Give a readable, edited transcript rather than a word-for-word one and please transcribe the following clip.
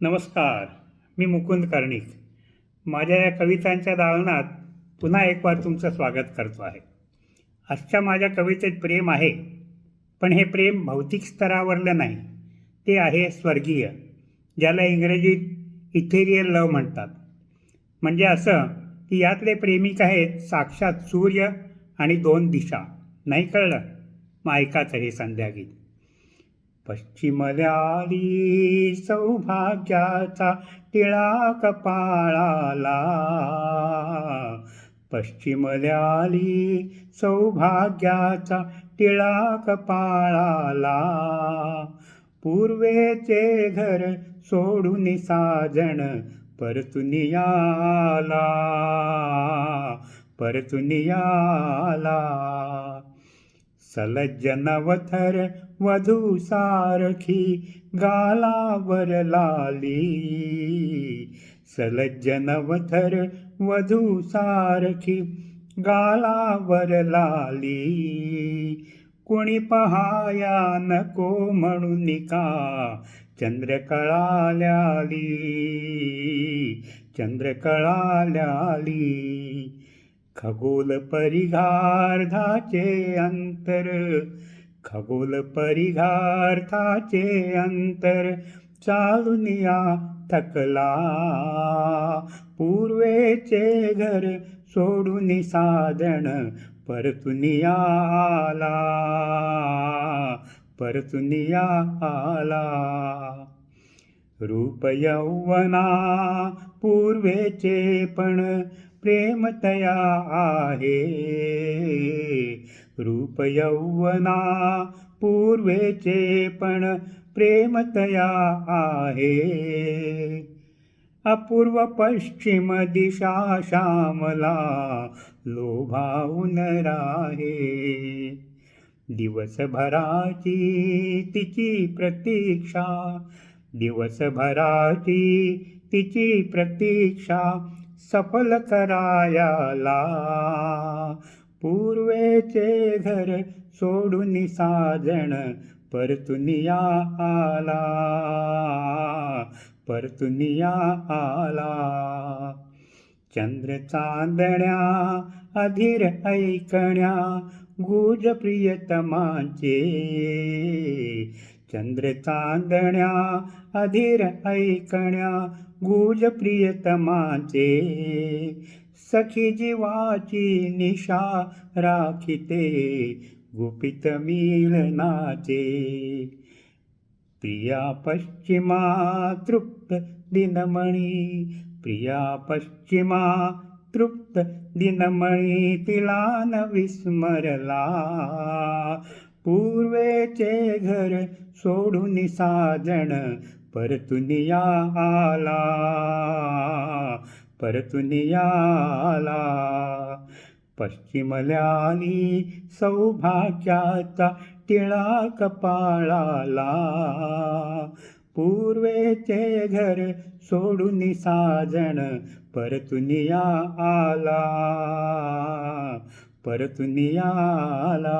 नमस्कार. मी मुकुंद कर्णिक. माझ्या या कवितांच्या दालनात पुन्हा एक वार तुमचं स्वागत करतो आहे. आजच्या माझ्या कवितेत प्रेम आहे, पण हे प्रेम भौतिक स्तरावरलं नाही. ते आहे स्वर्गीय, ज्याला इंग्रजीत इथेरियल लव्ह म्हणतात. म्हणजे असं की यातले प्रेमिक आहेत साक्षात सूर्य आणि दोन दिशा. नाही कळलं? मग ऐकाच हे संध्यागीत. पश्चिमल्याली सौभाग्याचा टिळा कपाळाला, पश्चिमल्याली सौभाग्याचा टिळा कपाळाला, पूर्वेचे घर सोडून साजण परतून आला, परतून आला. सलज्ज नवथर वधू सारखी गालावर लाली, सलज्ज नवथर वधू सारखी गालावर लाली. कुणी पहाया नको म्हणून का चंद्रकळाल्याली, चंद्रकळाल्याली. खगोल परिघार्धाचे अंतर, खगोल परिघार्धाचे अंतर चालून या थकला, पूर्वेचे घर सोडून साजण परतून आला, परतून आला. रूप यौवना पूर्वेचे पण प्रेम तया आहे, रूप यौवना पूर्वेचे पण प्रेम तया आहे. अपूर्व पश्चिम दिशा श्यामला लोभावून राहे, दिवसभराची तिची प्रतीक्षा, दिवसभराची तिची प्रतीक्षा सफल करायाला, पूर्वेचे घर सोडून साजण परतून आला, परतून आला. चंद्र चांदण्या अधीर ऐकण्या गुज प्रियतमाचे, चंद्र चांदण्या अधीर ऐकण्या गुज प्रियतमाचे. सखी जीवाची निशा राखिते गुपित मिलनाचे, प्रिया पश्चिमा तृप्त दिनमणी, प्रिया पश्चिमा तृप्त दिनमणी तिला न विस्मरला, पूर्वेचे घर सोडून साजण परतून आला, परतून आला. पश्चिमल्याली सौभाग्याचा टिळा कपाळाला, पूर्वेचे घर सोडून साजण परतून आला, परतून आला.